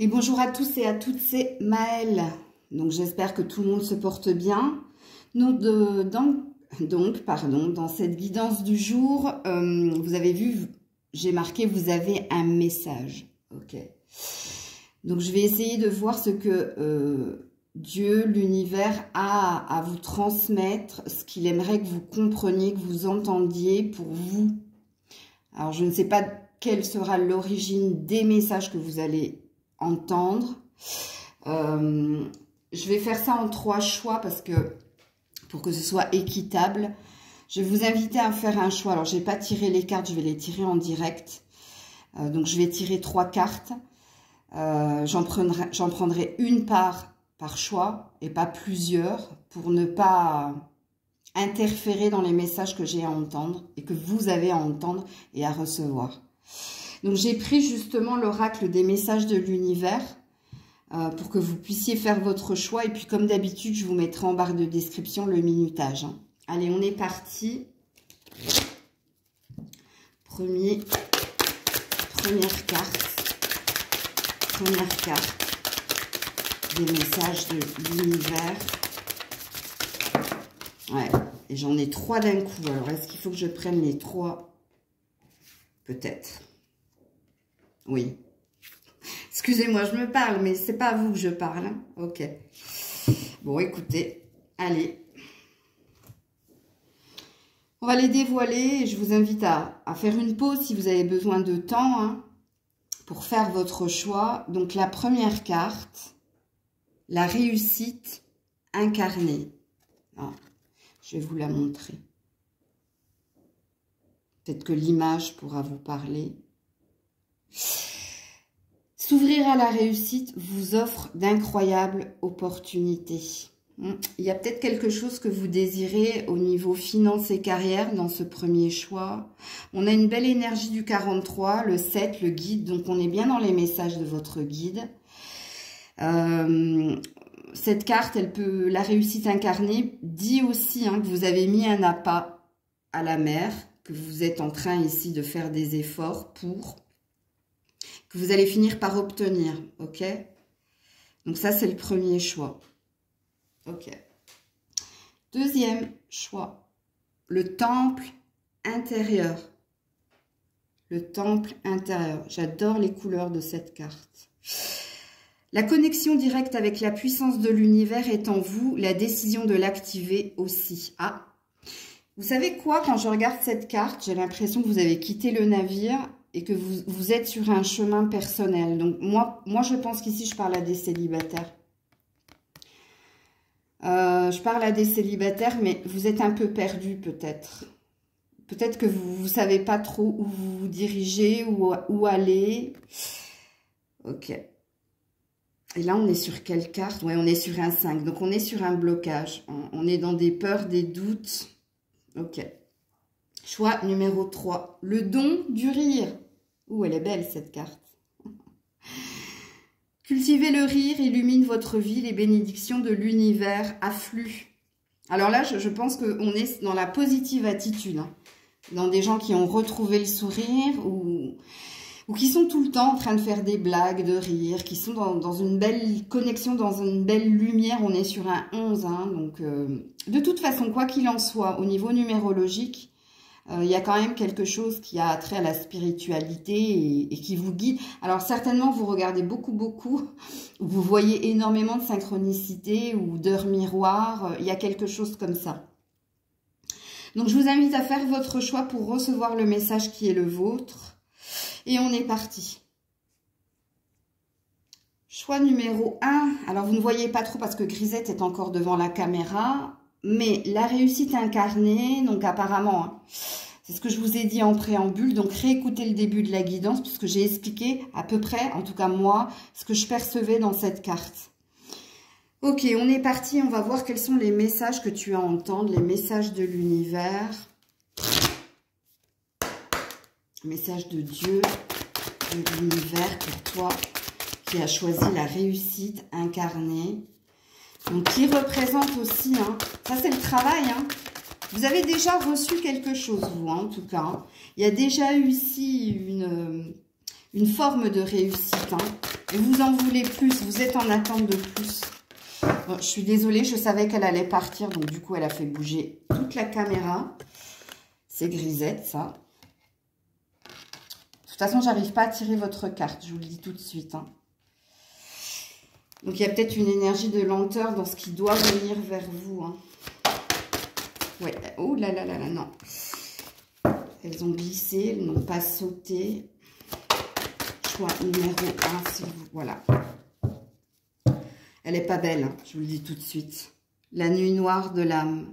Et bonjour à tous et à toutes, c'est Maëlle. Donc j'espère que tout le monde se porte bien. Dans cette guidance du jour, vous avez vu, j'ai marqué, vous avez un message. Ok. Donc je vais essayer de voir ce que Dieu, l'univers a à vous transmettre, ce qu'il aimerait que vous compreniez, que vous entendiez pour vous. Alors je ne sais pas quelle sera l'origine des messages que vous allez entendre. Je vais faire ça en 3 choix parce que pour que ce soit équitable, je vais vous inviter à faire un choix. Alors, je n'ai pas tiré les cartes, je vais les tirer en direct. Donc, je vais tirer 3 cartes. J'en prendrai une par choix et pas plusieurs pour ne pas interférer dans les messages que j'ai à entendre et que vous avez à entendre et à recevoir. Donc, j'ai pris justement l'oracle des messages de l'univers pour que vous puissiez faire votre choix. Et puis, comme d'habitude, je vous mettrai en barre de description le minutage. Allez, on est parti. Première carte des messages de l'univers. Ouais, et j'en ai 3 d'un coup. Alors, est-ce qu'il faut que je prenne les 3? Peut-être. Oui. Excusez-moi, je me parle, mais c'est pas à vous que je parle. Hein. Ok. Bon, écoutez, allez. On va les dévoiler et je vous invite à faire une pause si vous avez besoin de temps hein, pour faire votre choix. Donc, la première carte, la réussite incarnée. Ah, je vais vous la montrer. Peut-être que l'image pourra vous parler. S'ouvrir à la réussite vous offre d'incroyables opportunités. Il y a peut-être quelque chose que vous désirez au niveau finance et carrière dans ce premier choix. On a une belle énergie du 43, le 7, le guide. Donc, on est bien dans les messages de votre guide. Cette carte, la réussite incarnée, dit aussi hein, que vous avez mis un appât à la mer, que vous êtes en train ici de faire des efforts pour... que vous allez finir par obtenir, ok? Donc ça, c'est le premier choix. Ok. Deuxième choix, le temple intérieur. Le temple intérieur. J'adore les couleurs de cette carte. La connexion directe avec la puissance de l'univers est en vous, la décision de l'activer aussi. Ah, vous savez quoi, quand je regarde cette carte, j'ai l'impression que vous avez quitté le navire et que vous êtes sur un chemin personnel. Donc, moi je pense qu'ici, je parle à des célibataires. Je parle à des célibataires, mais vous êtes un peu perdu peut-être. Peut-être que vous ne savez pas trop où vous vous dirigez, où aller. Ok. Et là, on est sur quelle carte? Ouais, on est sur un 5. Donc, on est sur un blocage. On est dans des peurs, des doutes. Ok. Choix numéro 3. Le don du rire. Ouh, elle est belle cette carte. Cultivez le rire, illumine votre vie, les bénédictions de l'univers affluent. Alors là, je pense qu'on est dans la positive attitude. Hein. Dans des gens qui ont retrouvé le sourire ou qui sont tout le temps en train de faire des blagues, de rire, qui sont dans une belle connexion, dans une belle lumière. On est sur un 11. Hein, donc, de toute façon, quoi qu'il en soit, au niveau numérologique, il y a quand même quelque chose qui a trait à la spiritualité et qui vous guide. Alors certainement, vous regardez beaucoup, vous voyez énormément de synchronicité ou d'heures miroirs. Il y a quelque chose comme ça. Donc je vous invite à faire votre choix pour recevoir le message qui est le vôtre. Et on est parti. Choix numéro 1. Alors vous ne voyez pas trop parce que Grisette est encore devant la caméra. Mais la réussite incarnée, donc apparemment, hein, c'est ce que je vous ai dit en préambule, donc réécoutez le début de la guidance, puisque j'ai expliqué à peu près, en tout cas moi, ce que je percevais dans cette carte. Ok, on est parti, on va voir quels sont les messages que tu as à entendre, les messages de l'univers. Message de Dieu, de l'univers pour toi, qui a choisi la réussite incarnée. Donc, qui représente aussi, hein, ça c'est le travail, hein. Vous avez déjà reçu quelque chose, vous, hein, en tout cas. Hein. Il y a déjà eu ici une forme de réussite. Hein. Et vous en voulez plus, vous êtes en attente de plus. Bon, je suis désolée, je savais qu'elle allait partir, donc du coup, elle a fait bouger toute la caméra. C'est grisette, ça. De toute façon, j'arrive pas à tirer votre carte, je vous le dis tout de suite. Hein. Donc, il y a peut-être une énergie de lenteur dans ce qui doit venir vers vous. Hein. Ouais, oh là là là là, non. Elles ont glissé, elles n'ont pas sauté. Choix numéro 1, s'il vous... Voilà. Elle n'est pas belle, hein, je vous le dis tout de suite. La nuit noire de l'âme.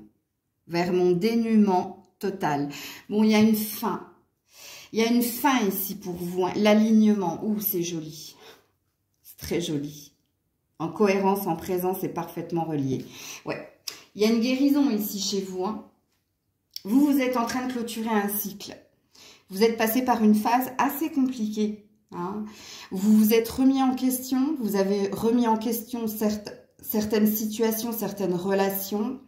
Vers mon dénuement total. Bon, il y a une fin. Il y a une fin ici pour vous. Hein. L'alignement. Ouh, c'est joli. C'est très joli. En cohérence, en présence, c'est parfaitement relié. Ouais. Il y a une guérison ici chez vous. Hein. Vous êtes en train de clôturer un cycle. Vous êtes passé par une phase assez compliquée. Hein. Vous vous êtes remis en question. Vous avez remis en question certaines situations, certaines relations.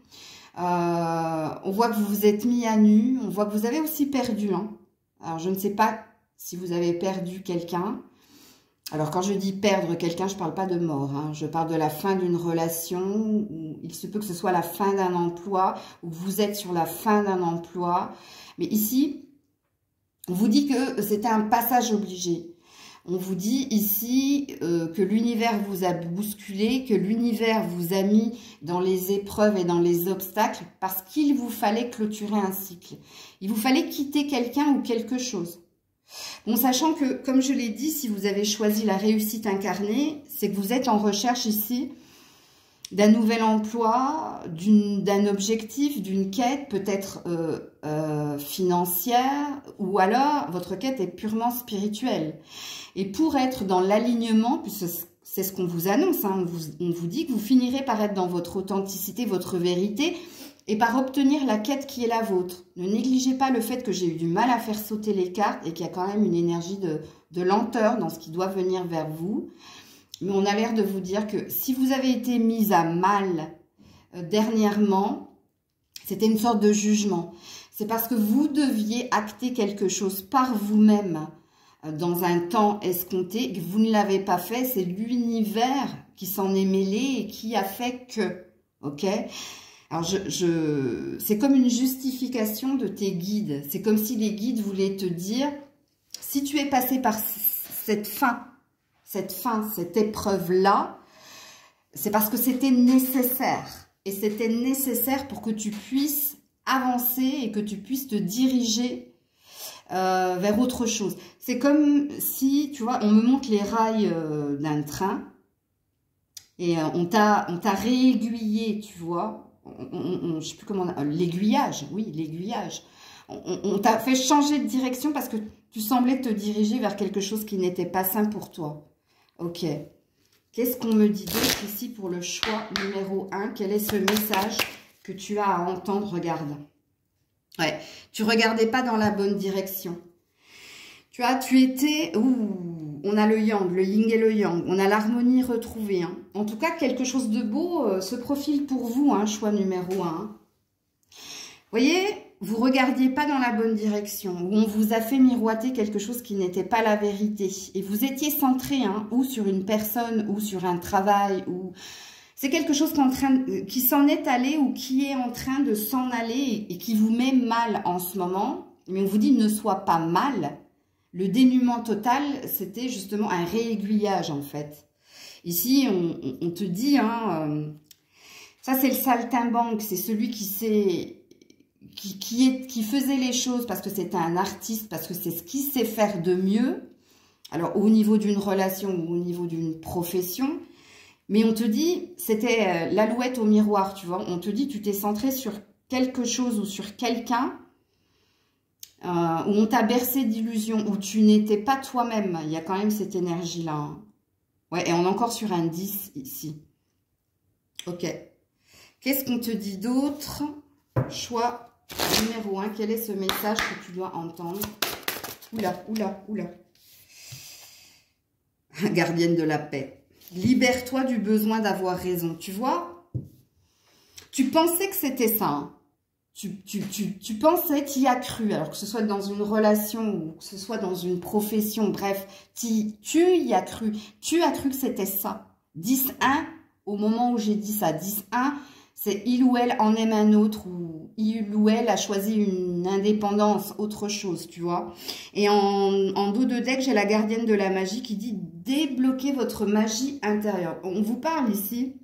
On voit que vous vous êtes mis à nu. On voit que vous avez aussi perdu. Hein. Alors, je ne sais pas si vous avez perdu quelqu'un. Alors, quand je dis perdre quelqu'un, je ne parle pas de mort. Hein. Je parle de la fin d'une relation. Où il se peut que ce soit la fin d'un emploi. Où vous êtes sur la fin d'un emploi. Mais ici, on vous dit que c'était un passage obligé. On vous dit ici que l'univers vous a bousculé, que l'univers vous a mis dans les épreuves et dans les obstacles parce qu'il vous fallait clôturer un cycle. Il vous fallait quitter quelqu'un ou quelque chose. Bon, sachant que, comme je l'ai dit, si vous avez choisi la réussite incarnée, c'est que vous êtes en recherche ici d'un nouvel emploi, d'un objectif, d'une quête peut-être financière, ou alors votre quête est purement spirituelle. Et pour être dans l'alignement, puisque c'est ce qu'on vous annonce, hein, on vous dit que vous finirez par être dans votre authenticité, votre vérité, et par obtenir la quête qui est la vôtre. Ne négligez pas le fait que j'ai eu du mal à faire sauter les cartes et qu'il y a quand même une énergie de lenteur dans ce qui doit venir vers vous. Mais on a l'air de vous dire que si vous avez été mise à mal dernièrement, c'était une sorte de jugement. C'est parce que vous deviez acter quelque chose par vous-même dans un temps escompté, que vous ne l'avez pas fait. C'est l'univers qui s'en est mêlé et qui a fait que. Ok ? Alors, c'est comme une justification de tes guides. C'est comme si les guides voulaient te dire, si tu es passé par cette cette épreuve-là, c'est parce que c'était nécessaire. Et c'était nécessaire pour que tu puisses avancer et que tu puisses te diriger vers autre chose. C'est comme si, tu vois, on me montre les rails d'un train et on t'a réaiguillé, tu vois. Je sais plus comment, l'aiguillage, oui, l'aiguillage. On t'a fait changer de direction parce que tu semblais te diriger vers quelque chose qui n'était pas sain pour toi. Ok. Qu'est-ce qu'on me dit d'autre ici pour le choix numéro 1? Quel est ce message que tu as à entendre? Regarde. Ouais, tu regardais pas dans la bonne direction. Tu étais... Ouh, on a le yang, le yin et le yang. On a l'harmonie retrouvée. Hein. En tout cas, quelque chose de beau se profile pour vous, hein, choix numéro 1. Hein. Vous voyez, vous regardiez pas dans la bonne direction. Où on vous a fait miroiter quelque chose qui n'était pas la vérité. Et vous étiez centré, hein, ou sur une personne, ou sur un travail, ou... C'est quelque chose qui s'en est allé ou qui est en train de s'en aller et qui vous met mal en ce moment. Mais on vous dit ne sois pas mal. Le dénuement total, c'était justement un réaiguillage en fait. Ici, on te dit, hein, ça c'est le saltimbanque, c'est celui qui faisait les choses parce que c'était un artiste, parce que c'est ce qu'il sait faire de mieux. Alors au niveau d'une relation ou au niveau d'une profession. Mais on te dit, c'était l'alouette au miroir, tu vois. On te dit, tu t'es centré sur quelque chose ou sur quelqu'un où on t'a bercé d'illusions, où tu n'étais pas toi-même. Il y a quand même cette énergie-là. Hein. Ouais, et on est encore sur un 10 ici. Ok. Qu'est-ce qu'on te dit d'autre? Choix numéro 1. Quel est ce message que tu dois entendre? Oula, oula, oula. Gardienne de la paix. Libère-toi du besoin d'avoir raison. Tu vois? Tu pensais que c'était ça. Hein. tu pensais, tu y as cru, alors que ce soit dans une relation ou que ce soit dans une profession, bref, tu y as cru. Tu as cru que c'était ça. 10-1, au moment où j'ai dit ça, 10-1, c'est il ou elle en aime un autre ou il ou elle a choisi une indépendance, autre chose, tu vois. Et en dos de deck, j'ai la gardienne de la magie qui dit débloquez votre magie intérieure. On vous parle ici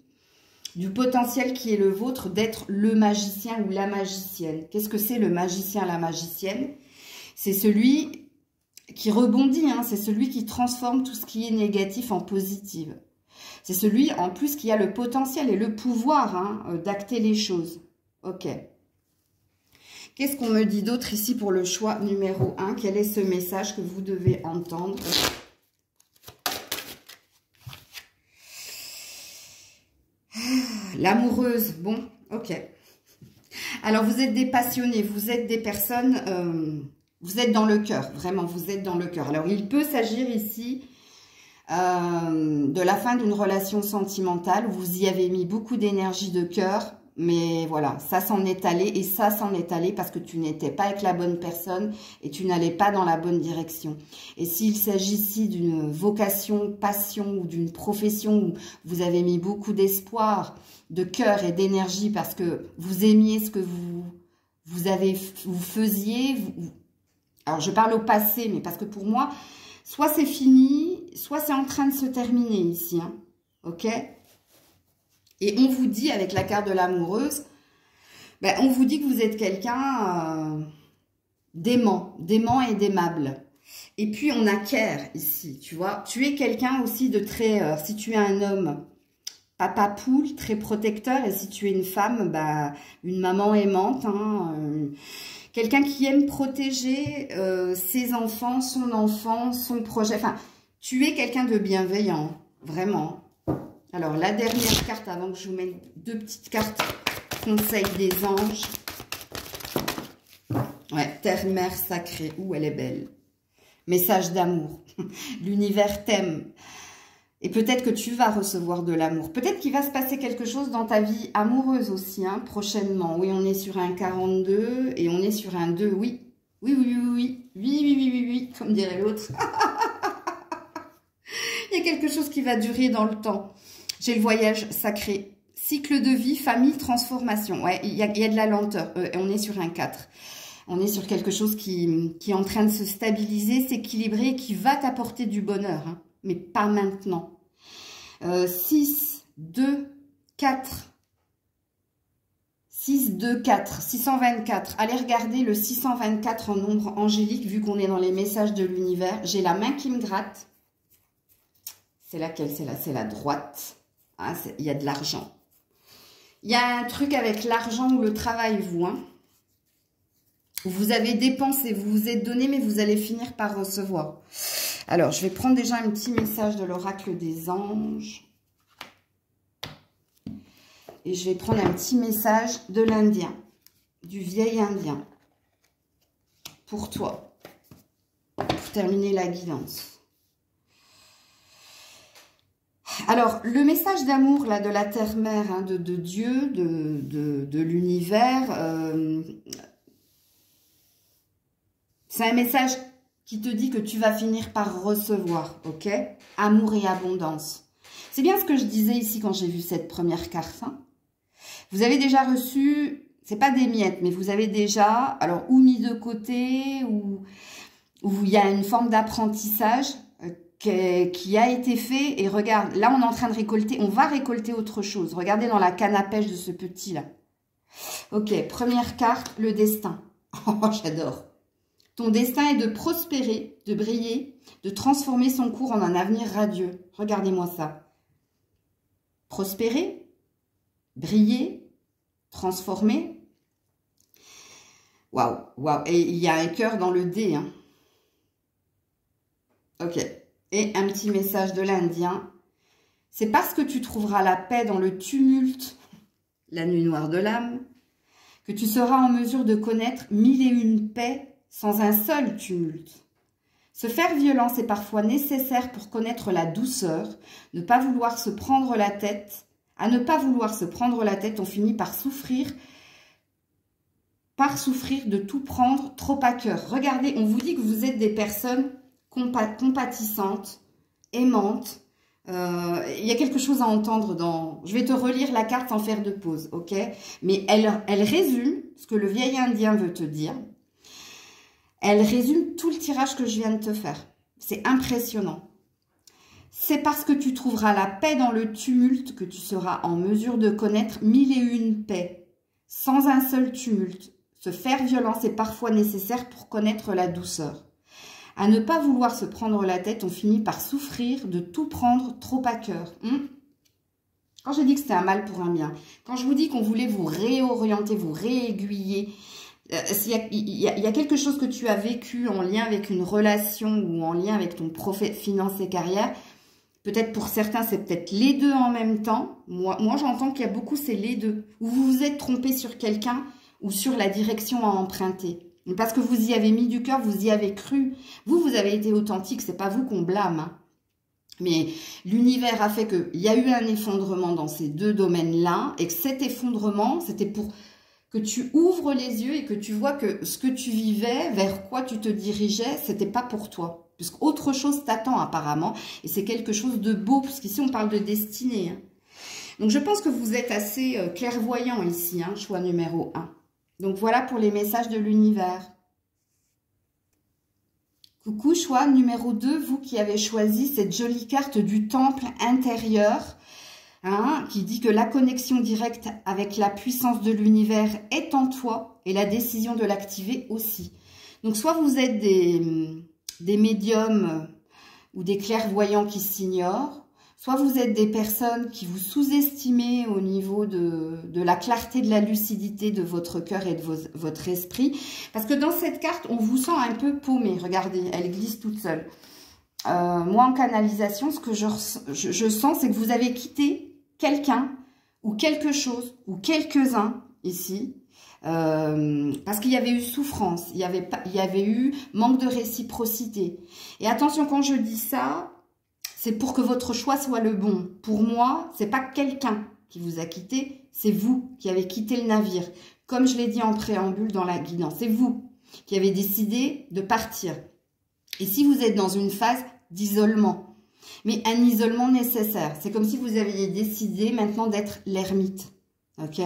du potentiel qui est le vôtre d'être le magicien ou la magicienne. Qu'est-ce que c'est le magicien, la magicienne? C'est celui qui rebondit, hein, c'est celui qui transforme tout ce qui est négatif en positif. C'est celui, en plus, qui a le potentiel et le pouvoir hein, d'acter les choses. Ok. Qu'est-ce qu'on me dit d'autre ici pour le choix numéro 1? Quel est ce message que vous devez entendre? L'amoureuse, bon, ok. Alors, vous êtes des passionnés, vous êtes des personnes, vous êtes dans le cœur, vraiment, vous êtes dans le cœur. Alors, il peut s'agir ici de la fin d'une relation sentimentale où vous y avez mis beaucoup d'énergie de cœur, mais voilà, ça s'en est allé et ça s'en est allé parce que tu n'étais pas avec la bonne personne et tu n'allais pas dans la bonne direction. Et s'il s'agit ici d'une vocation, passion ou d'une profession où vous avez mis beaucoup d'espoir, de cœur et d'énergie parce que vous aimiez ce que vous faisiez, alors je parle au passé, mais parce que pour moi, soit c'est fini, soit c'est en train de se terminer ici. Hein. Ok? Et on vous dit, avec la carte de l'amoureuse, ben, on vous dit que vous êtes quelqu'un d'aimant et d'aimable. Et puis, on acquiert ici, tu vois. Tu es quelqu'un aussi de très... si tu es un homme, papa poule, très protecteur. Et si tu es une femme, ben, une maman aimante, hein, quelqu'un qui aime protéger ses enfants, son projet. Enfin, tu es quelqu'un de bienveillant, vraiment. Alors, la dernière carte, avant que je vous mette deux petites cartes, conseil des anges. Ouais, terre, mère sacrée. Ouh, elle est belle. Message d'amour. L'univers t'aime. Et peut-être que tu vas recevoir de l'amour. Peut-être qu'il va se passer quelque chose dans ta vie amoureuse aussi, hein, prochainement. Oui, on est sur un 42 et on est sur un 2, oui. Oui, oui, oui, oui. Oui, oui, oui, oui, oui, comme dirait l'autre. Il y a quelque chose qui va durer dans le temps. J'ai le voyage sacré. Cycle de vie, famille, transformation. Ouais, il y a de la lenteur. On est sur un 4. On est sur quelque chose qui est en train de se stabiliser, s'équilibrer, qui va t'apporter du bonheur. Hein, mais pas maintenant. 6, 2, 4. 6, 2, 4. 624. Allez regarder le 624 en nombre angélique, vu qu'on est dans les messages de l'univers. J'ai la main qui me gratte. C'est laquelle? C'est la droite. Ah, il y a de l'argent. Il y a un truc avec l'argent ou le travail, vous. Hein. Vous avez dépensé, vous vous êtes donné, mais vous allez finir par recevoir. Alors, je vais prendre déjà un petit message de l'oracle des anges. Et je vais prendre un petit message de l'Indien, du vieil Indien. Pour toi. Pour terminer la guidance. Alors, le message d'amour là de la terre-mère, hein, de Dieu, de l'univers, c'est un message qui te dit que tu vas finir par recevoir, ok? Amour et abondance. C'est bien ce que je disais ici quand j'ai vu cette première carte. Hein. Vous avez déjà reçu, c'est pas des miettes, mais vous avez déjà, alors, ou mis de côté, ou il y a une forme d'apprentissage qui a été fait. Et regarde, là, on est en train de récolter, on va récolter autre chose. Regardez dans la canne à pêche de ce petit-là. Ok, première carte, le destin. Oh, j'adore. Ton destin est de prospérer, de briller, de transformer son cours en un avenir radieux. Regardez-moi ça. Prospérer, briller, transformer. Waouh, waouh. Et il y a un cœur dans le D. Hein. Ok. Et un petit message de l'Indien. C'est parce que tu trouveras la paix dans le tumulte, la nuit noire de l'âme, que tu seras en mesure de connaître 1001 paix sans un seul tumulte. Se faire violence est parfois nécessaire pour connaître la douceur, ne pas vouloir se prendre la tête. À ne pas vouloir se prendre la tête, on finit par souffrir par souffrir de tout prendre trop à cœur. Regardez, on vous dit que vous êtes des personnes compatissantes, aimantes. Il y a quelque chose à entendre dans... Je vais te relire la carte sans faire de pause, ok? Mais elle résume ce que le vieil indien veut te dire. Elle résume tout le tirage que je viens de te faire. C'est impressionnant. C'est parce que tu trouveras la paix dans le tumulte que tu seras en mesure de connaître 1001 paix. Sans un seul tumulte, se faire violence est parfois nécessaire pour connaître la douceur. À ne pas vouloir se prendre la tête, on finit par souffrir de tout prendre trop à cœur. Quand j'ai dit que c'était un mal pour un bien, quand je vous dis qu'on voulait vous réorienter, vous réaiguiller, il y a quelque chose que tu as vécu en lien avec une relation ou en lien avec ton finance et carrière, peut-être pour certains, c'est peut-être les deux en même temps. Moi j'entends qu'il y a beaucoup, c'est les deux. Ou vous vous êtes trompé sur quelqu'un ou sur la direction à emprunter. Parce que vous y avez mis du cœur, vous y avez cru. Vous avez été authentique, c'est pas vous qu'on blâme. Hein. Mais l'univers a fait qu'il y a eu un effondrement dans ces deux domaines-là et que cet effondrement, c'était pour que tu ouvres les yeux et que tu vois que ce que tu vivais, vers quoi tu te dirigeais, c'était pas pour toi. Puisqu'autre chose t'attend apparemment et c'est quelque chose de beau, puisqu'ici on parle de destinée. Hein. Donc je pense que vous êtes assez clairvoyant ici, hein, choix numéro 1. Donc, voilà pour les messages de l'univers. Coucou, choix numéro 2, vous qui avez choisi cette jolie carte du temple intérieur, hein, qui dit que la connexion directe avec la puissance de l'univers est en toi et la décision de l'activer aussi. Donc, soit vous êtes des médiums ou des clairvoyants qui s'ignorent, soit vous êtes des personnes qui vous sous-estimez au niveau de la clarté, de la lucidité de votre cœur et de votre esprit. Parce que dans cette carte, on vous sent un peu paumé. Regardez, elle glisse toute seule. Moi, en canalisation, ce que je sens, c'est que vous avez quitté quelqu'un ou quelque chose ou quelques-uns ici. Parce qu'il y avait eu souffrance, il y avait eu manque de réciprocité. Et attention, quand je dis ça... c'est pour que votre choix soit le bon. Pour moi, c'est pas quelqu'un qui vous a quitté, c'est vous qui avez quitté le navire. Comme je l'ai dit en préambule dans la guidance, c'est vous qui avez décidé de partir. Et si vous êtes dans une phase d'isolement, mais un isolement nécessaire, c'est comme si vous aviez décidé maintenant d'être l'ermite, ok?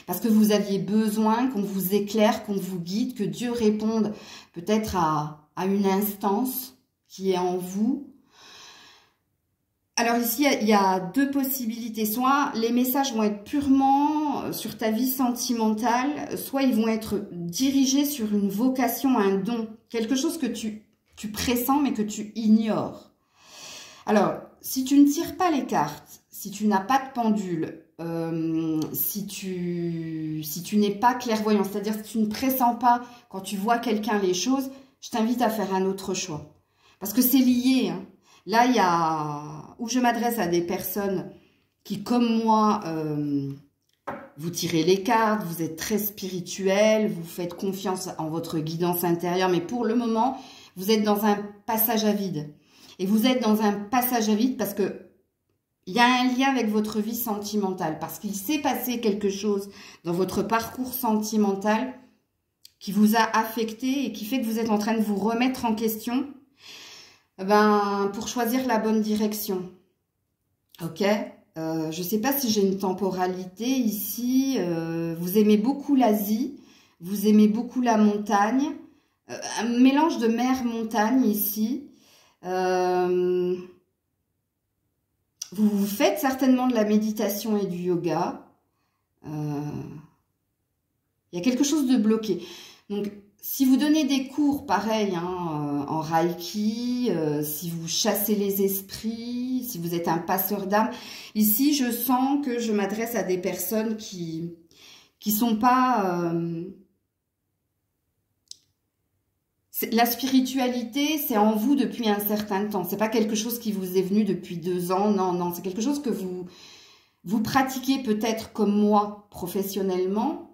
Parce que vous aviez besoin qu'on vous éclaire, qu'on vous guide, que Dieu réponde peut-être à une instance qui est en vous. Alors ici, il y a deux possibilités. Soit les messages vont être purement sur ta vie sentimentale, soit ils vont être dirigés sur une vocation, un don, quelque chose que tu pressens mais que tu ignores. Alors, si tu ne tires pas les cartes, si tu n'as pas de pendule, si tu n'es pas clairvoyant, c'est-à-dire si tu ne pressens pas quand tu vois quelqu'un les choses, je t'invite à faire un autre choix. Parce que c'est lié, hein. Là, il y a où je m'adresse à des personnes qui, comme moi, vous tirez les cartes, vous êtes très spirituel, vous faites confiance en votre guidance intérieure, mais pour le moment, vous êtes dans un passage à vide. Et vous êtes dans un passage à vide parce que il y a un lien avec votre vie sentimentale, parce qu'il s'est passé quelque chose dans votre parcours sentimental qui vous a affecté et qui fait que vous êtes en train de vous remettre en question. Pour choisir la bonne direction. Ok, je ne sais pas si j'ai une temporalité ici. Vous aimez beaucoup l'Asie, vous aimez beaucoup la montagne. Un mélange de mer-montagne ici. Vous faites certainement de la méditation et du yoga. Il y a quelque chose de bloqué. Donc, si vous donnez des cours, pareil, hein, en Reiki, si vous chassez les esprits, si vous êtes un passeur d'âme, ici, je sens que je m'adresse à des personnes qui sont pas... la spiritualité, c'est en vous depuis un certain temps. C'est pas quelque chose qui vous est venu depuis 2 ans, non, non. C'est quelque chose que vous pratiquez peut-être comme moi, professionnellement,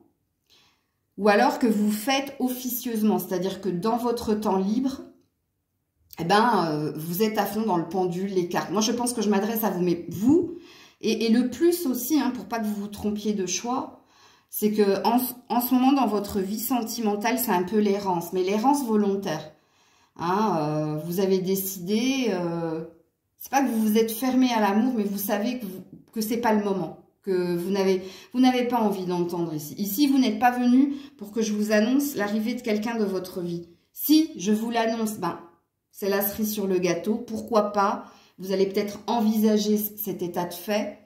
ou alors que vous faites officieusement, c'est-à-dire que dans votre temps libre, vous êtes à fond dans le pendule, les cartes. Moi, je pense que je m'adresse à vous, mais vous, et le plus aussi, hein, pour pas que vous vous trompiez de choix, c'est que en ce moment, dans votre vie sentimentale, c'est un peu l'errance, mais l'errance volontaire. Hein, vous avez décidé, c'est pas que vous vous êtes fermé à l'amour, mais vous savez que c'est pas le moment, que vous n'avez pas envie d'entendre ici. Ici, vous n'êtes pas venu pour que je vous annonce l'arrivée de quelqu'un de votre vie. Si je vous l'annonce, ben, c'est la cerise sur le gâteau, pourquoi pas? Vous allez peut-être envisager cet état de fait.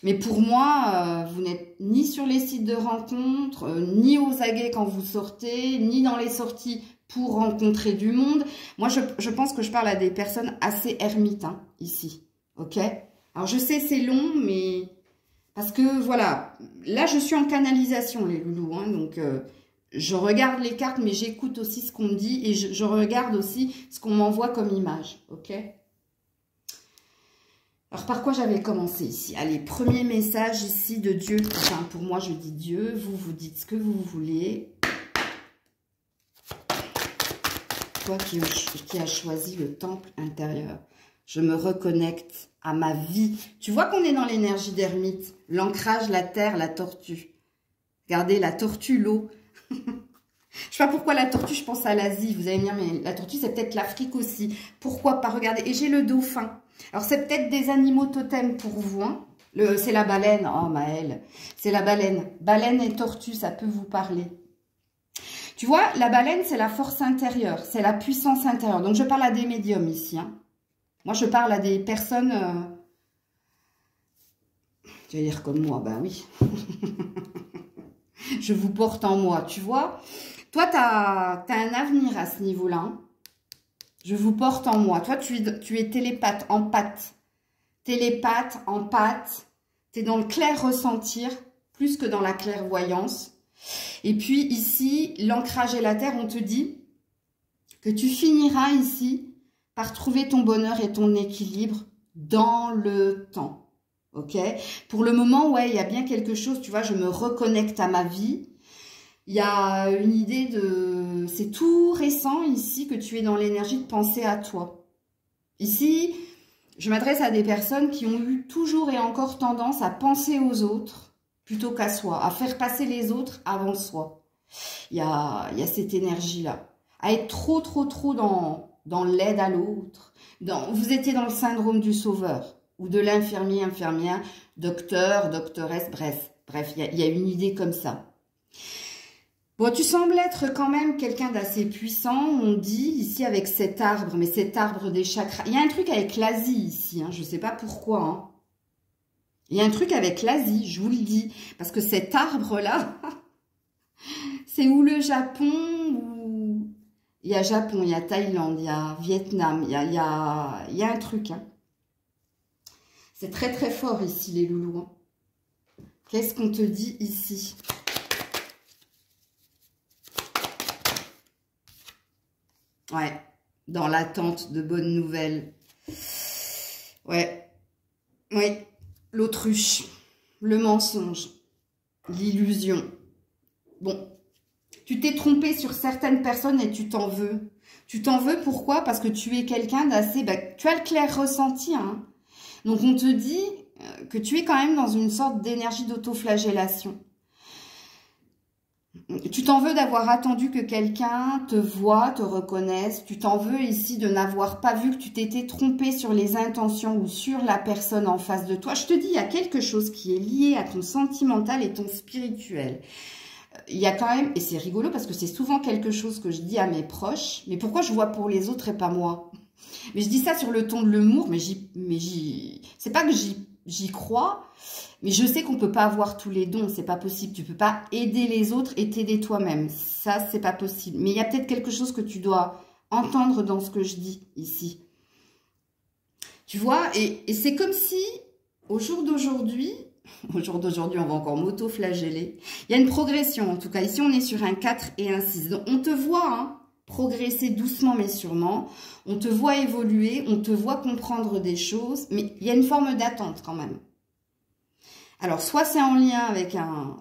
Mais pour moi, vous n'êtes ni sur les sites de rencontres, ni aux aguets quand vous sortez, ni dans les sorties pour rencontrer du monde. Moi, je pense que je parle à des personnes assez ermites, hein, ici. Ok? Alors, je sais, c'est long, mais... Parce que, voilà, là, je suis en canalisation, les loulous. Hein, donc, je regarde les cartes, mais j'écoute aussi ce qu'on me dit. Et je regarde aussi ce qu'on m'envoie comme image. Ok? Alors, par quoi j'avais commencé ici? Allez, premier message ici de Dieu. Enfin, pour moi, je dis Dieu. Vous, vous dites ce que vous voulez. Toi qui as choisi le temple intérieur. Je me reconnecte à ma vie. Tu vois qu'on est dans l'énergie d'ermite. L'ancrage, la terre, la tortue. Regardez, la tortue, l'eau. Je sais pas pourquoi la tortue, je pense à l'Asie. Vous allez me dire, mais la tortue, c'est peut-être l'Afrique aussi. Pourquoi pas? Regardez. Et j'ai le dauphin. Alors, c'est peut-être des animaux totems pour vous. Hein. C'est la baleine. Oh, Maëlle. C'est la baleine. Baleine et tortue, ça peut vous parler. Tu vois, la baleine, c'est la force intérieure. C'est la puissance intérieure. Donc, je parle à des médiums ici. Hein. Moi, je parle à des personnes... Tu vas dire comme moi. Ben oui. Je vous porte en moi, tu vois. Toi, tu as un avenir à ce niveau-là. Hein. Je vous porte en moi. Toi, tu es télépathe, en pâte. Télépathe, en pâte. Tu es dans le clair ressentir, plus que dans la clairvoyance. Et puis ici, l'ancrage et la terre, on te dit que tu finiras ici par trouver ton bonheur et ton équilibre dans le temps. Ok? Pour le moment, ouais, il y a bien quelque chose, tu vois, je me reconnecte à ma vie. Il y a une idée de... C'est tout récent ici que tu es dans l'énergie de penser à toi. Ici, je m'adresse à des personnes qui ont eu toujours et encore tendance à penser aux autres plutôt qu'à soi, à faire passer les autres avant soi. Il y a cette énergie-là. À être trop dans l'aide à l'autre. Vous étiez dans le syndrome du sauveur ou de l'infirmier, infirmière, docteur, doctoresse, bref, il y a une idée comme ça. Bon, tu sembles être quand même quelqu'un d'assez puissant, on dit, ici avec cet arbre, mais cet arbre des chakras. Il y a un truc avec l'Asie ici, hein, je ne sais pas pourquoi. Hein. Il y a un truc avec l'Asie, je vous le dis, parce que cet arbre-là, c'est où le Japon, ou... Il y a Japon, il y a Thaïlande, il y a Vietnam, il y a un truc. Hein. C'est très fort ici, les loulous. Hein. Qu'est-ce qu'on te dit ici ? Ouais, dans l'attente de bonnes nouvelles. Ouais, oui, l'autruche, le mensonge, l'illusion. Bon, tu t'es trompé sur certaines personnes et tu t'en veux. Tu t'en veux pourquoi? Parce que tu es quelqu'un d'assez... Bah, tu as le clair ressenti, hein. Donc, on te dit que tu es quand même dans une sorte d'énergie d'autoflagellation. Tu t'en veux d'avoir attendu que quelqu'un te voie, te reconnaisse. Tu t'en veux ici de n'avoir pas vu que tu t'étais trompé sur les intentions ou sur la personne en face de toi. Je te dis, il y a quelque chose qui est lié à ton sentimental et ton spirituel. Il y a quand même, et c'est rigolo parce que c'est souvent quelque chose que je dis à mes proches, mais pourquoi je vois pour les autres et pas moi? Mais je dis ça sur le ton de l'humour, mais c'est pas que j'y crois, mais je sais qu'on peut pas avoir tous les dons, c'est pas possible. Tu peux pas aider les autres et t'aider toi-même. Ça, c'est pas possible. Mais il y a peut-être quelque chose que tu dois entendre dans ce que je dis ici. Tu vois, et c'est comme si, au jour d'aujourd'hui, on va encore m'auto-flageller. Il y a une progression, en tout cas. Ici, on est sur un 4 et un 6. Donc, on te voit hein, progresser doucement, mais sûrement. On te voit évoluer, on te voit comprendre des choses, mais il y a une forme d'attente quand même. Alors, soit c'est en lien avec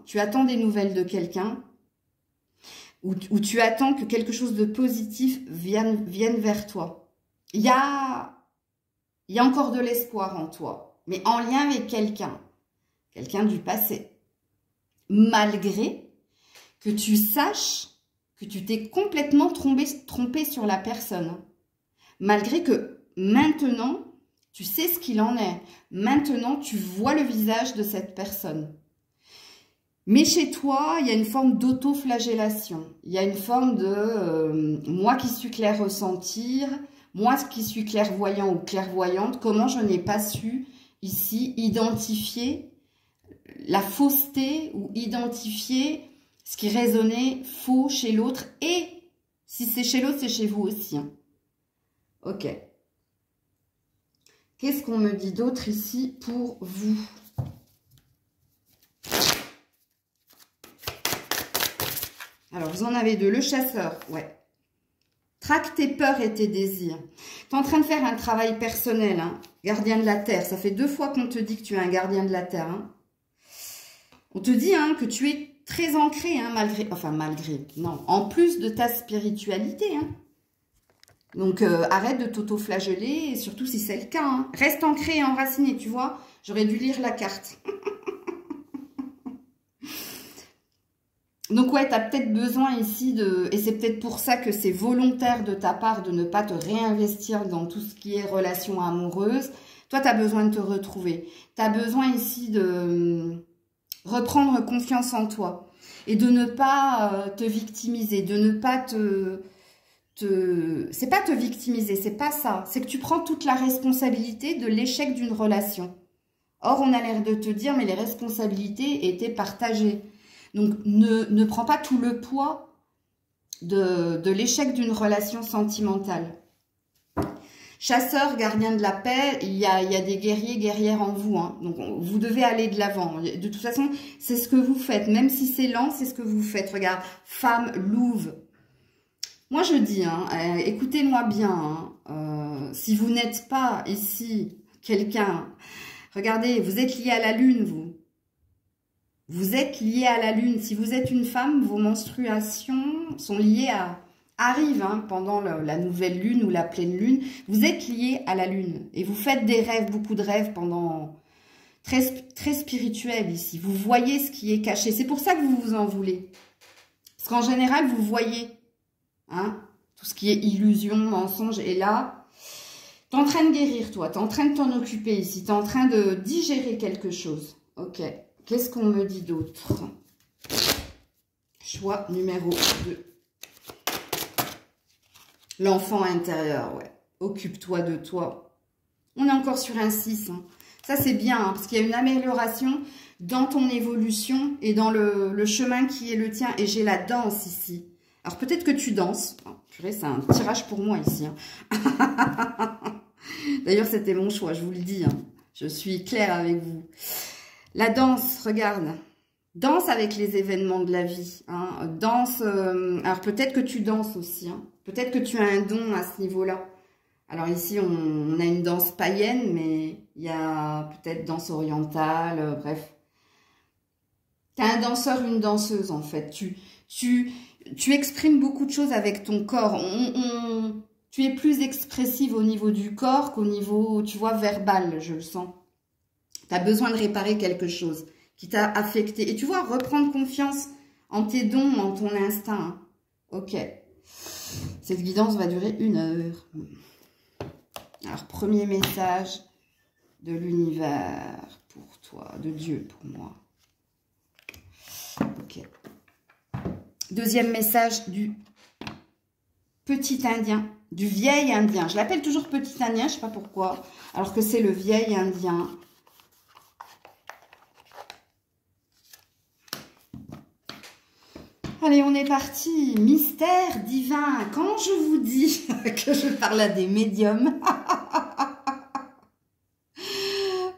tu attends des nouvelles de quelqu'un, ou tu attends que quelque chose de positif vienne vers toi. Il y a encore de l'espoir en toi, mais en lien avec quelqu'un du passé. malgré que tu saches que tu t'es complètement trompé sur la personne. Malgré que maintenant, tu sais ce qu'il en est. Maintenant, tu vois le visage de cette personne. Mais chez toi, il y a une forme d'auto-flagellation. Il y a une forme de moi qui suis clair ressentir, moi qui suis clairvoyant ou clairvoyante, comment je n'ai pas su ici identifier la fausseté ou identifier ce qui résonnait faux chez l'autre. Et si c'est chez l'autre, c'est chez vous aussi. Hein. Ok. Qu'est-ce qu'on me dit d'autre ici pour vous? Alors, vous en avez deux. Le chasseur, ouais. Traque tes peurs et tes désirs. Tu es en train de faire un travail personnel, hein. Gardien de la terre. Ça fait 2 fois qu'on te dit que tu es un gardien de la terre. Hein. On te dit hein, que tu es très ancré, hein, non, en plus de ta spiritualité. Hein. Donc, arrête de t'auto-flageller, surtout si c'est le cas. Hein. Reste ancré et enraciné, tu vois. J'aurais dû lire la carte. Donc, ouais, tu as peut-être besoin ici de... Et c'est peut-être pour ça que c'est volontaire de ta part de ne pas te réinvestir dans tout ce qui est relation amoureuse. Toi, tu as besoin de te retrouver. Tu as besoin ici de reprendre confiance en toi. Et de ne pas te victimiser, de ne pas c'est pas te victimiser, c'est pas ça. C'est que tu prends toute la responsabilité de l'échec d'une relation. Or, on a l'air de te dire, mais les responsabilités étaient partagées. Donc, ne prends pas tout le poids de l'échec d'une relation sentimentale. Chasseur, gardien de la paix, il y a des guerriers, guerrières en vous. Hein. Donc, vous devez aller de l'avant. De toute façon, c'est ce que vous faites. Même si c'est lent, c'est ce que vous faites. Regarde, femme, louve. Moi, je dis, hein, écoutez-moi bien, hein, si vous n'êtes pas ici quelqu'un, regardez, vous êtes lié à la lune, vous. Vous êtes lié à la lune. Si vous êtes une femme, vos menstruations sont liées à... arrivent hein, pendant la nouvelle lune ou la pleine lune. Vous êtes lié à la lune. Et vous faites des rêves, beaucoup de rêves pendant... Très spirituel ici. Vous voyez ce qui est caché. C'est pour ça que vous vous en voulez. Parce qu'en général, vous voyez... Hein, tout ce qui est illusion, mensonge. Et là, tu es en train de guérir, toi. Tu es en train de t'en occuper ici. Tu es en train de digérer quelque chose. Ok. Qu'est-ce qu'on me dit d'autre? Choix numéro 2. L'enfant intérieur, ouais. Occupe-toi de toi. On est encore sur un 6. Hein. Ça, c'est bien, hein, parce qu'il y a une amélioration dans ton évolution et dans le chemin qui est le tien. Et j'ai la danse ici. Alors, peut-être que tu danses. Oh, purée, c'est un tirage pour moi ici. Hein. D'ailleurs, c'était mon choix, je vous le dis. Hein. Je suis claire avec vous. La danse, regarde. Danse avec les événements de la vie. Hein. Danse. Alors, peut-être que tu danses aussi. Hein. Peut-être que tu as un don à ce niveau-là. Alors, ici, on a une danse païenne, mais il y a peut-être danse orientale. Bref. Tu as un danseur, une danseuse, en fait. Tu exprimes beaucoup de choses avec ton corps. Tu es plus expressive au niveau du corps qu'au niveau, tu vois, verbal, je le sens. Tu as besoin de réparer quelque chose qui t'a affecté. Et tu vois, reprendre confiance en tes dons, en ton instinct. Hein. Ok. Cette guidance va durer 1 heure. Alors, premier message de l'univers pour toi, de Dieu pour moi. Ok. Deuxième message du petit indien, du vieil indien. Je l'appelle toujours petit indien, je ne sais pas pourquoi, alors que c'est le vieil indien. Allez, on est parti. Mystère divin. Quand je vous dis que je parle à des médiums,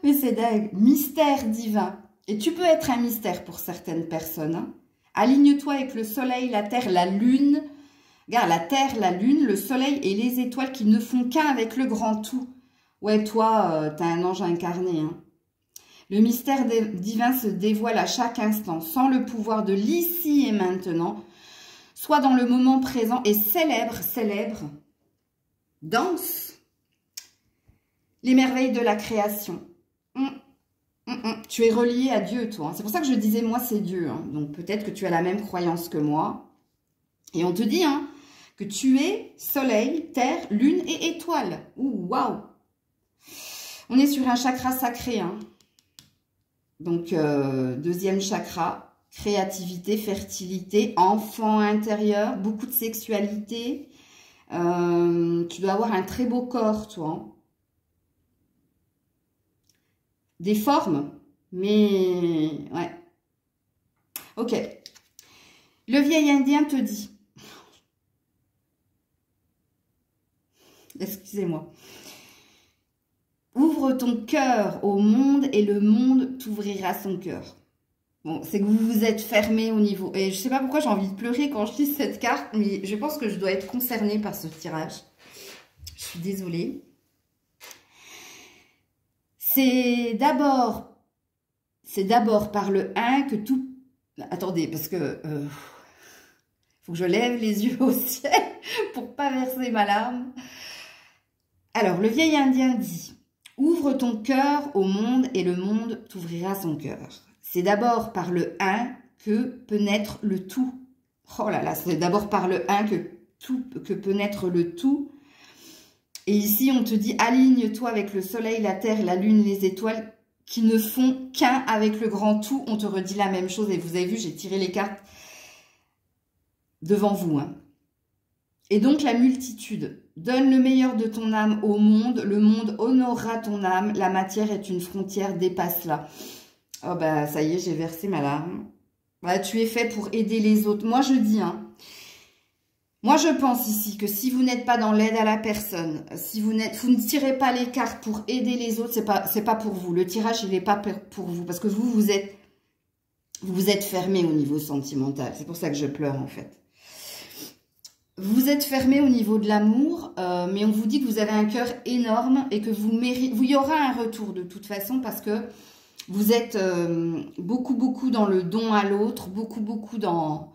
mais c'est dingue. Mystère divin. Et tu peux être un mystère pour certaines personnes. Hein. Aligne-toi avec le soleil, la terre, la lune. Regarde, la terre, la lune, le soleil et les étoiles qui ne font qu'un avec le grand tout. Ouais, toi, t'as un ange incarné. Hein. Le mystère divin se dévoile à chaque instant, sans le pouvoir de l'ici et maintenant. Sois dans le moment présent et célèbre, danse les merveilles de la création. Tu es relié à Dieu, toi. Hein. C'est pour ça que je disais, moi, c'est Dieu. Hein. Donc, peut-être que tu as la même croyance que moi. Et on te dit hein, que tu es soleil, terre, lune et étoile. Ouh, waouh! On est sur un chakra sacré. Hein. Donc, deuxième chakra, créativité, fertilité, enfant intérieur, beaucoup de sexualité. Tu dois avoir un très beau corps, toi. Hein. Des formes, mais... ouais. Ok. Le vieil indien te dit... Excusez-moi. Ouvre ton cœur au monde et le monde t'ouvrira son cœur. Bon, c'est que vous vous êtes fermé au niveau... Et je sais pas pourquoi j'ai envie de pleurer quand je lis cette carte, mais je pense que je dois être concernée par ce tirage. Je suis désolée. C'est d'abord par le 1 que tout... Attendez, parce que... faut que je lève les yeux au ciel pour pas verser ma larme. Alors, le vieil indien dit... Ouvre ton cœur au monde et le monde t'ouvrira son cœur. C'est d'abord par le 1 que peut naître le tout. Oh là là, c'est d'abord par le 1 que peut naître le tout. Et ici, on te dit, aligne-toi avec le soleil, la terre, la lune, les étoiles, qui ne font qu'un avec le grand tout. On te redit la même chose. Et vous avez vu, j'ai tiré les cartes devant vous. Hein. Et donc, la multitude. Donne le meilleur de ton âme au monde. Le monde honorera ton âme. La matière est une frontière, dépasse-la. Oh bah, ça y est, j'ai versé ma larme. Bah, tu es fait pour aider les autres. Moi, je dis, hein. Moi, je pense ici que si vous n'êtes pas dans l'aide à la personne, si vous ne tirez pas les cartes pour aider les autres, c'est pas pour vous. Le tirage, il n'est pas pour vous. Parce que vous êtes fermé au niveau sentimental. C'est pour ça que je pleure, en fait. Vous êtes fermé au niveau de l'amour, mais on vous dit que vous avez un cœur énorme et que vous méritez... Il y aura un retour de toute façon parce que vous êtes beaucoup dans le don à l'autre, beaucoup dans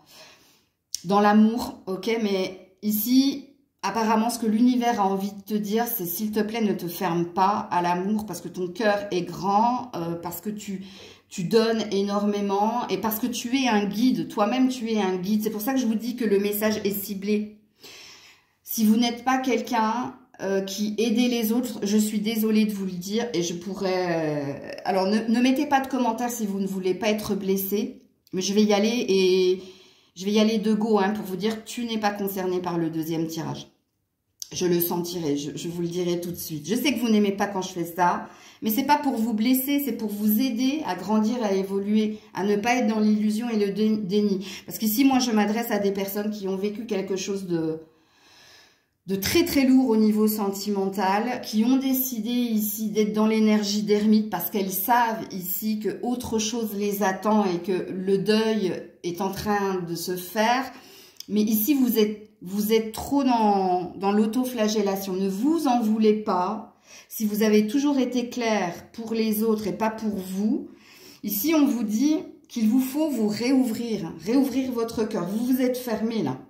l'amour, ok? Mais ici, apparemment, ce que l'univers a envie de te dire, c'est s'il te plaît, ne te ferme pas à l'amour parce que ton cœur est grand, parce que tu donnes énormément et parce que tu es un guide. Toi-même, tu es un guide. C'est pour ça que je vous dis que le message est ciblé. Si vous n'êtes pas quelqu'un qui aide les autres, je suis désolée de vous le dire et je pourrais... alors, ne mettez pas de commentaires si vous ne voulez pas être blessé, mais je vais y aller et je vais y aller de go hein, pour vous dire que tu n'es pas concerné par le deuxième tirage. Je le sentirai, je vous le dirai tout de suite. Je sais que vous n'aimez pas quand je fais ça, mais c'est pas pour vous blesser, c'est pour vous aider à grandir, à évoluer, à ne pas être dans l'illusion et le déni. Parce qu'ici, moi, je m'adresse à des personnes qui ont vécu quelque chose de très lourd au niveau sentimental, qui ont décidé ici d'être dans l'énergie d'ermite parce qu'elles savent ici que autre chose les attend et que le deuil est en train de se faire. Mais ici, vous êtes trop dans l'autoflagellation. Ne vous en voulez pas. Si vous avez toujours été clair pour les autres et pas pour vous, ici, on vous dit qu'il vous faut vous réouvrir votre cœur. Vous vous êtes fermé là.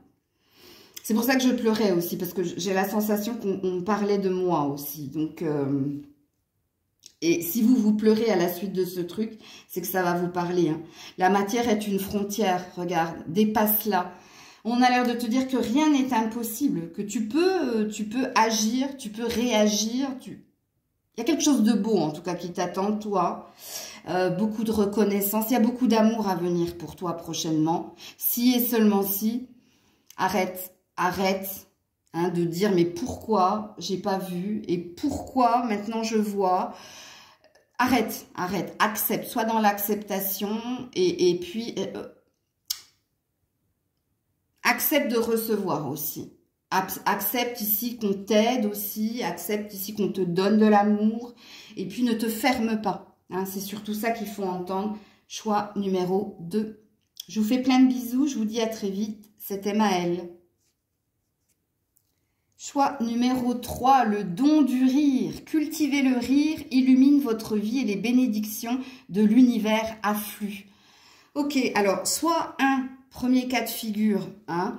C'est pour ça que je pleurais aussi, parce que j'ai la sensation qu'on parlait de moi aussi. Donc, et si vous pleurez à la suite de ce truc, c'est que ça va vous parler. Hein. La matière est une frontière, regarde, dépasse-la. On a l'air de te dire que rien n'est impossible, que tu peux agir, tu peux réagir. Il y a quelque chose de beau, en tout cas, qui t'attend, toi. Beaucoup de reconnaissance. Il y a beaucoup d'amour à venir pour toi prochainement. Si et seulement si, arrête hein, de dire mais pourquoi j'ai pas vu et pourquoi maintenant je vois. Arrête, accepte, sois dans l'acceptation et puis accepte de recevoir aussi. Accepte ici qu'on t'aide aussi, accepte ici qu'on te donne de l'amour et puis ne te ferme pas. Hein, c'est surtout ça qu'il faut entendre. Choix numéro 2. Je vous fais plein de bisous, je vous dis à très vite. C'était Maëlle. Choix numéro 3, le don du rire. Cultivez le rire, illumine votre vie et les bénédictions de l'univers affluent. Ok, alors, soit premier cas de figure, hein,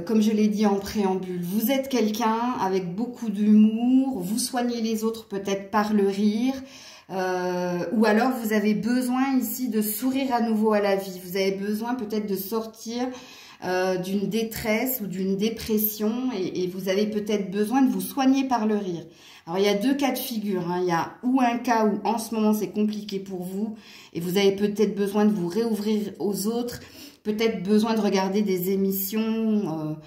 comme je l'ai dit en préambule, vous êtes quelqu'un avec beaucoup d'humour, vous soignez les autres peut-être par le rire, ou alors vous avez besoin ici de sourire à nouveau à la vie, vous avez besoin peut-être de sortir d'une détresse ou d'une dépression et vous avez peut-être besoin de vous soigner par le rire. Alors, il y a deux cas de figure, hein. Il y a ou un cas où en ce moment c'est compliqué pour vous et vous avez peut-être besoin de vous réouvrir aux autres, peut-être besoin de regarder des émissions,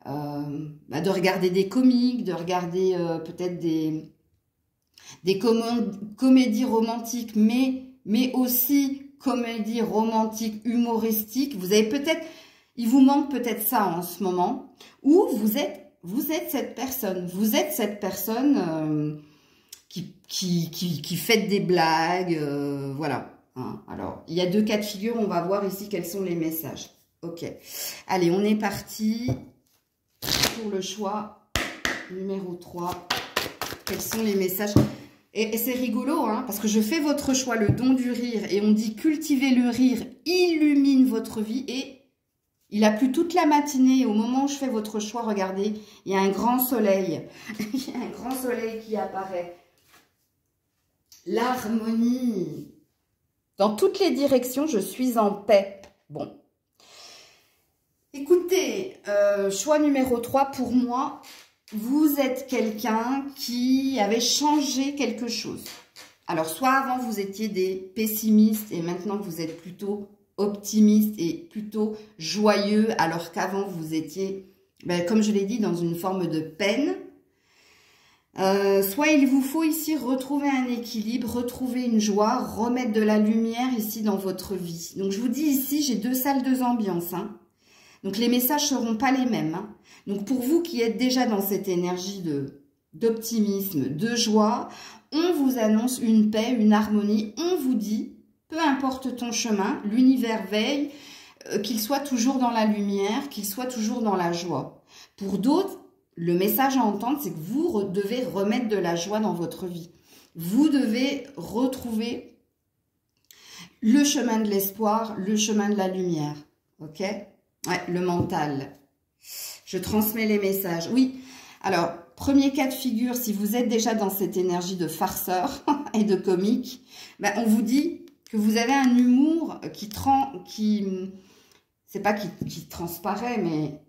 de regarder des comiques, de regarder peut-être des comédies romantiques, mais aussi comédies romantiques humoristiques. Vous avez peut-être, il vous manque peut-être ça en ce moment, ou vous êtes cette personne. Vous êtes cette personne qui fait des blagues, voilà. Hein. Alors, il y a deux cas de figure. On va voir ici quels sont les messages. Ok. Allez, on est parti pour le choix numéro 3. Quels sont les messages? Et c'est rigolo, hein, parce que je fais votre choix, le don du rire, et on dit cultiver le rire, illumine votre vie, et il a plu toute la matinée. Au moment où je fais votre choix, regardez, il y a un grand soleil. Il y a un grand soleil qui apparaît. L'harmonie. Dans toutes les directions, je suis en paix. Bon. Écoutez, choix numéro 3 pour moi. Vous êtes quelqu'un qui avait changé quelque chose. Alors, soit avant, vous étiez des pessimistes et maintenant, vous êtes plutôt optimiste et plutôt joyeux, alors qu'avant, vous étiez, comme je l'ai dit, dans une forme de peine. Soit il vous faut ici retrouver un équilibre, retrouver une joie, remettre de la lumière ici dans votre vie. Donc, je vous dis ici, j'ai 2 salles, 2 ambiances, hein. Donc, les messages ne seront pas les mêmes. Hein. Donc, pour vous qui êtes déjà dans cette énergie d'optimisme, de joie, on vous annonce une paix, une harmonie. On vous dit, peu importe ton chemin, l'univers veille, qu'il soit toujours dans la lumière, qu'il soit toujours dans la joie. Pour d'autres, le message à entendre, c'est que vous devez remettre de la joie dans votre vie. Vous devez retrouver le chemin de l'espoir, le chemin de la lumière. Ok ? Ouais, le mental. Je transmets les messages. Oui, alors, premier cas de figure, si vous êtes déjà dans cette énergie de farceur et de comique, on vous dit que vous avez un humour c'est pas qui transparaît, mais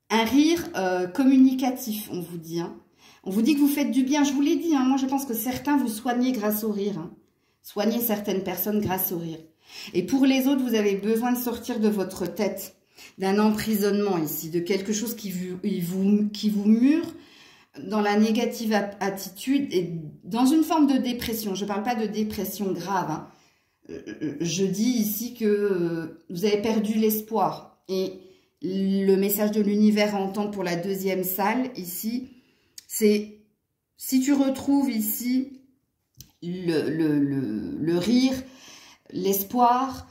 un rire communicatif, on vous dit. Hein. On vous dit que vous faites du bien. Je vous l'ai dit, hein, moi je pense que certains vous soignez grâce au rire. Hein. Soignez certaines personnes grâce au rire. Et pour les autres, vous avez besoin de sortir de votre tête, d'un emprisonnement ici, de quelque chose qui vous mure dans la négative attitude et dans une forme de dépression. Je ne parle pas de dépression grave. Hein. Je dis ici que vous avez perdu l'espoir. Et le message de l'univers à entendre pour la 2e salle, ici, c'est si tu retrouves ici le rire, l'espoir,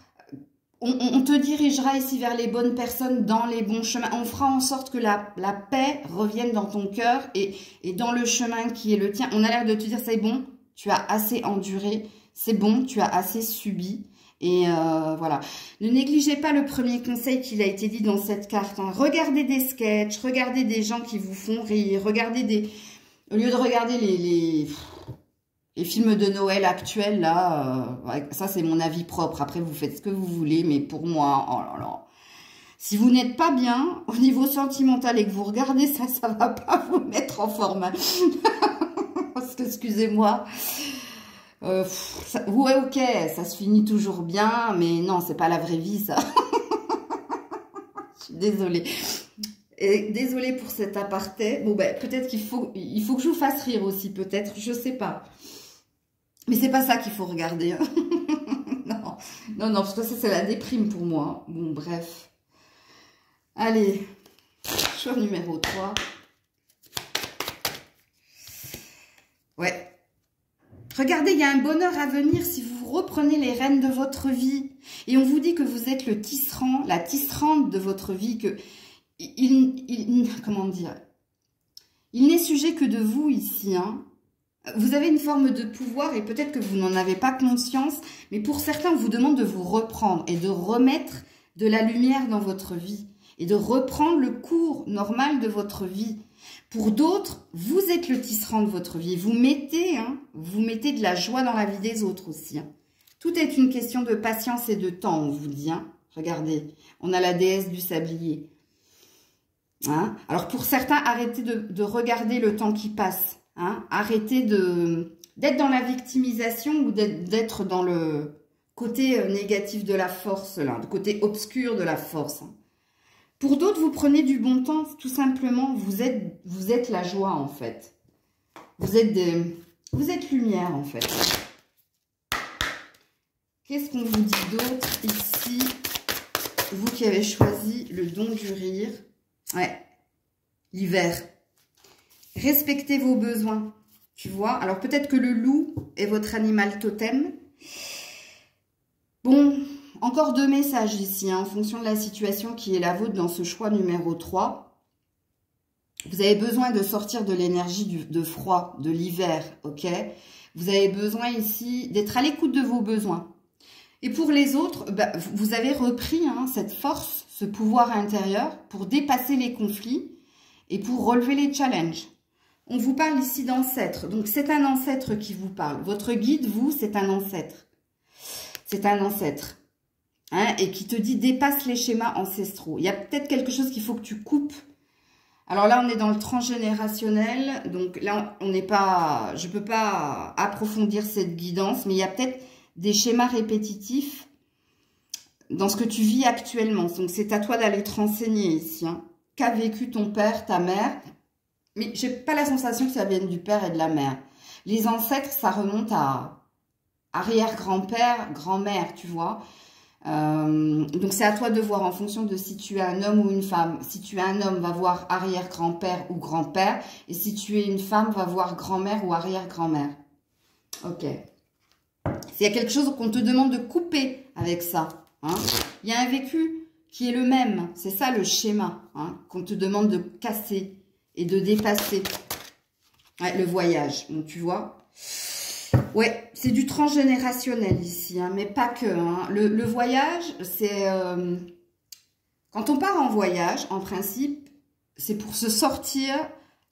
on te dirigera ici vers les bonnes personnes, dans les bons chemins. On fera en sorte que la paix revienne dans ton cœur et dans le chemin qui est le tien. On a l'air de te dire, c'est bon, tu as assez enduré, c'est bon, tu as assez subi. Et voilà. Ne négligez pas le premier conseil qu'il a été dit dans cette carte. Hein. Regardez des sketchs, regardez des gens qui vous font rire, regardez au lieu de regarder les films de Noël actuels, là, ça c'est mon avis propre. Après, vous faites ce que vous voulez, mais pour moi, oh là là. Si vous n'êtes pas bien au niveau sentimental et que vous regardez ça, ça va pas vous mettre en forme. Parce que, excusez-moi, ouais, ok, ça se finit toujours bien, mais non, c'est pas la vraie vie, ça. Je suis désolée. Et désolée pour cet aparté. Bon, peut-être qu'il faut que je vous fasse rire aussi, peut-être, je sais pas. Mais c'est pas ça qu'il faut regarder. Hein. Non, parce que ça, c'est la déprime pour moi. Bon, bref. Allez, choix numéro 3. Ouais. Regardez, il y a un bonheur à venir si vous reprenez les rênes de votre vie. Et on vous dit que vous êtes le tisserand, la tisserande de votre vie, que comment dire, il n'est sujet que de vous ici, hein. Vous avez une forme de pouvoir et peut-être que vous n'en avez pas conscience, mais pour certains, on vous demande de vous reprendre et de remettre de la lumière dans votre vie et de reprendre le cours normal de votre vie. Pour d'autres, vous êtes le tisserand de votre vie. Vous mettez de la joie dans la vie des autres aussi. Hein. Tout est une question de patience et de temps, on vous dit. Hein. Regardez, on a la déesse du sablier. Hein. Alors pour certains, arrêtez de regarder le temps qui passe. Hein. Arrêtez d'être dans la victimisation ou d'être dans le côté négatif de la force, là, le côté obscur de la force. Hein. Pour d'autres, vous prenez du bon temps, tout simplement. Vous êtes la joie, en fait. Vous êtes lumière, en fait. Qu'est-ce qu'on vous dit d'autre ici? Vous qui avez choisi le don du rire. Ouais, l'hiver. Respectez vos besoins, tu vois. Alors, peut-être que le loup est votre animal totem. Bon, encore 2 messages ici, hein, en fonction de la situation qui est la vôtre dans ce choix numéro 3. Vous avez besoin de sortir de l'énergie de froid, de l'hiver, ok? Vous avez besoin ici d'être à l'écoute de vos besoins. Et pour les autres, bah, vous avez repris cette force, ce pouvoir intérieur pour dépasser les conflits et pour relever les challenges. On vous parle ici d'ancêtre. Donc, c'est un ancêtre qui vous parle. Votre guide, vous, c'est un ancêtre. C'est un ancêtre. Hein, et qui te dit dépasse les schémas ancestraux. Il y a peut-être quelque chose qu'il faut que tu coupes. Alors là, on est dans le transgénérationnel. Donc là, on n'est pas... Je ne peux pas approfondir cette guidance. Mais il y a peut-être des schémas répétitifs dans ce que tu vis actuellement. Donc, c'est à toi d'aller te renseigner ici. Hein. Qu'a vécu ton père, ta mère? Mais j'ai pas la sensation que ça vienne du père et de la mère. Les ancêtres, ça remonte à arrière-grand-père, grand-mère, tu vois. Donc, c'est à toi de voir en fonction de si tu es un homme ou une femme. Si tu es un homme, va voir arrière-grand-père ou grand-père. Et si tu es une femme, va voir grand-mère ou arrière-grand-mère. Ok. S'il y a quelque chose qu'on te demande de couper avec ça, hein, il y a un vécu qui est le même. C'est ça le schéma, hein, qu'on te demande de casser et de dépasser. Ouais, le voyage, bon, tu vois. Ouais, c'est du transgénérationnel ici, hein, mais pas que. Hein. Le voyage, c'est... quand on part en voyage, en principe, c'est pour se sortir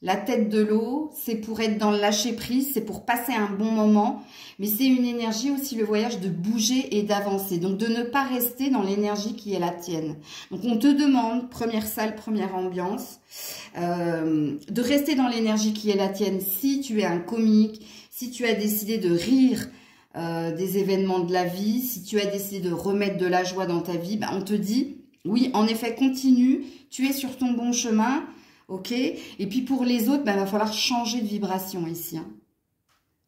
la tête de l'eau, c'est pour être dans le lâcher-prise, c'est pour passer un bon moment. Mais c'est une énergie aussi, le voyage, de bouger et d'avancer. Donc, de ne pas rester dans l'énergie qui est la tienne. Donc, on te demande, première salle, première ambiance, de rester dans l'énergie qui est la tienne. Si tu es un comique, si tu as décidé de rire des événements de la vie, si tu as décidé de remettre de la joie dans ta vie, ben, on te dit, oui, en effet, continue, tu es sur ton bon chemin. Ok. Et puis pour les autres, ben, il va falloir changer de vibration ici. Hein.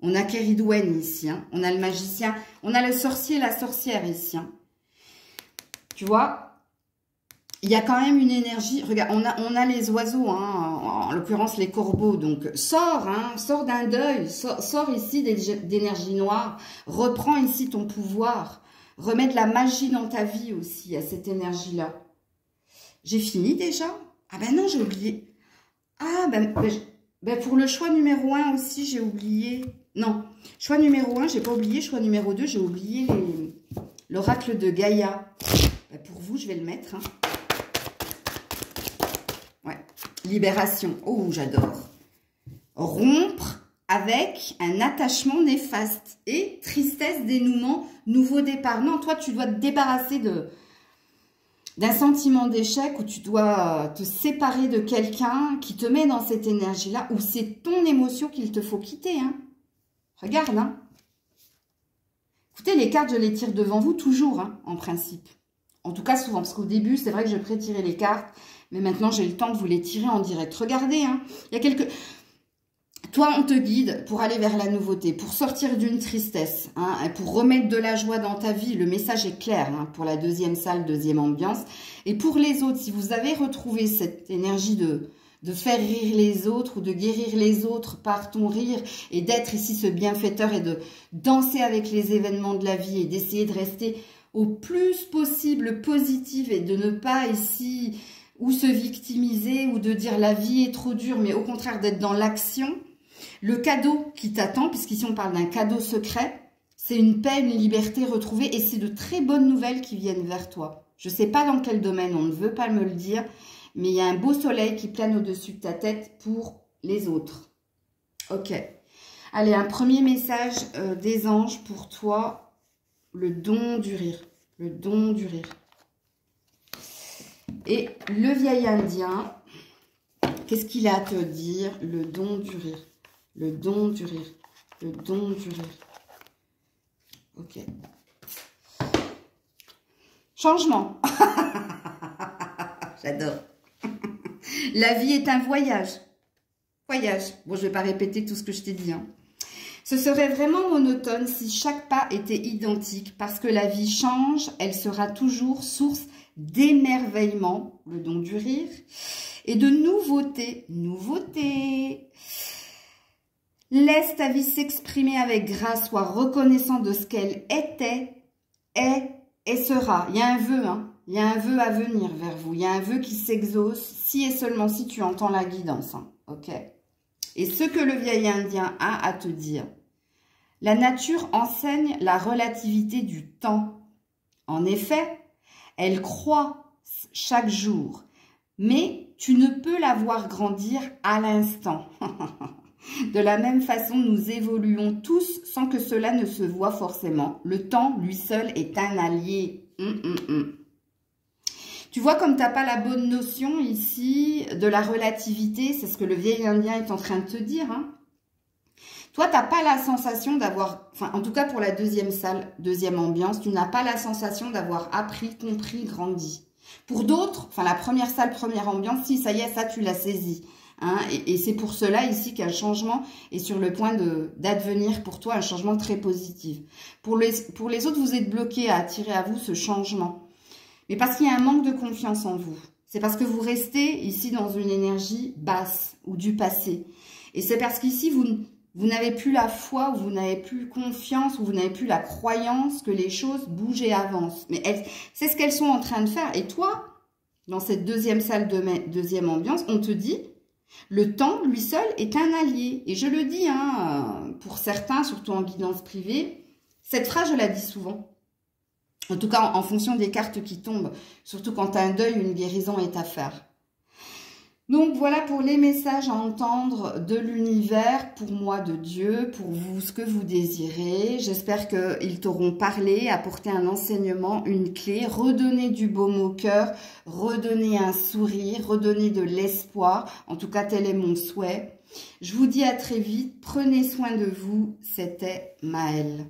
On a Keridwen ici. Hein. On a le magicien. On a le sorcier et la sorcière ici. Hein. Tu vois, il y a quand même une énergie. Regarde, on a les oiseaux, hein, en l'occurrence les corbeaux. Donc sors, hein, sors d'un deuil. Sors ici d'énergie noire. Reprends ici ton pouvoir. Remets de la magie dans ta vie aussi, à cette énergie-là. J'ai fini déjà? Ah ben non, j'ai oublié. Ah, ben, pour le choix numéro 1 aussi, j'ai oublié. Non, choix numéro 1, j'ai pas oublié. Choix numéro 2, j'ai oublié l'oracle de Gaïa. Ben, pour vous, je vais le mettre. Hein. Ouais, libération. Oh, j'adore. Rompre avec un attachement néfaste. Et tristesse, dénouement, nouveau départ. Non, toi, tu dois te débarrasser d'un sentiment d'échec où tu dois te séparer de quelqu'un qui te met dans cette énergie-là, où c'est ton émotion qu'il te faut quitter. Hein. Regarde. Hein. Écoutez, les cartes, je les tire devant vous toujours, hein, en principe. En tout cas, souvent, parce qu'au début, c'est vrai que je pré-tirais les cartes, mais maintenant, j'ai le temps de vous les tirer en direct. Regardez, hein, il y a quelques... Toi, on te guide pour aller vers la nouveauté, pour sortir d'une tristesse, hein, pour remettre de la joie dans ta vie. Le message est clair hein, pour la deuxième salle, deuxième ambiance. Et pour les autres, si vous avez retrouvé cette énergie de faire rire les autres ou de guérir les autres par ton rire et d'être ici ce bienfaiteur et de danser avec les événements de la vie et d'essayer de rester au plus possible positive et de ne pas ici ou se victimiser ou de dire la vie est trop dure, mais au contraire d'être dans l'action. Le cadeau qui t'attend, puisqu'ici on parle d'un cadeau secret, c'est une paix, une liberté retrouvée et c'est de très bonnes nouvelles qui viennent vers toi. Je ne sais pas dans quel domaine, on ne veut pas me le dire, mais il y a un beau soleil qui plane au-dessus de ta tête pour les autres. Ok. Allez, un premier message des anges pour toi, le don du rire. Le don du rire. Et le vieil indien, qu'est-ce qu'il a à te dire? Le don du rire. Le don du rire. Le don du rire. Ok. Changement. J'adore. La vie est un voyage. Voyage. Bon, je ne vais pas répéter tout ce que je t'ai dit. Hein. Ce serait vraiment monotone si chaque pas était identique, parce que la vie change, elle sera toujours source d'émerveillement, le don du rire, et de nouveauté. Nouveauté. Laisse ta vie s'exprimer avec grâce, sois reconnaissant de ce qu'elle était, est et sera. Il y a un vœu, hein. Il y a un vœu à venir vers vous. Il y a un vœu qui s'exauce si et seulement si tu entends la guidance. Hein. Ok. Et ce que le vieil indien a à te dire. La nature enseigne la relativité du temps. En effet, elle croît chaque jour, mais tu ne peux la voir grandir à l'instant. De la même façon, nous évoluons tous sans que cela ne se voie forcément. Le temps, lui seul, est un allié. Tu vois, comme tu n'as pas la bonne notion ici de la relativité, c'est ce que le vieil indien est en train de te dire. Hein. Toi, tu n'as pas la sensation d'avoir, enfin, en tout cas pour la deuxième salle, deuxième ambiance, tu n'as pas la sensation d'avoir appris, compris, grandi. Pour d'autres, enfin, la première salle, première ambiance, si, ça y est, ça, tu l'as saisi. Hein, et c'est pour cela ici qu'un changement est sur le point d'advenir pour toi, un changement très positif. Pour les autres, vous êtes bloqués à attirer à vous ce changement. Mais parce qu'il y a un manque de confiance en vous. C'est parce que vous restez ici dans une énergie basse ou du passé. Et c'est parce qu'ici, vous n'avez plus la foi, ou vous n'avez plus confiance, ou vous n'avez plus la croyance que les choses bougent et avancent. Mais c'est ce qu'elles sont en train de faire. Et toi, dans cette deuxième salle, deuxième ambiance, on te dit... Le temps, lui seul, est un allié. Et je le dis, hein, pour certains, surtout en guidance privée, cette phrase, je la dis souvent. En tout cas, en fonction des cartes qui tombent. Surtout quand un deuil, une guérison est à faire. Donc, voilà pour les messages à entendre de l'univers, pour moi, de Dieu, pour vous, ce que vous désirez. J'espère qu'ils t'auront parlé, apporté un enseignement, une clé, redonner du baume au cœur, redonner un sourire, redonner de l'espoir. En tout cas, tel est mon souhait. Je vous dis à très vite. Prenez soin de vous. C'était Maëlle.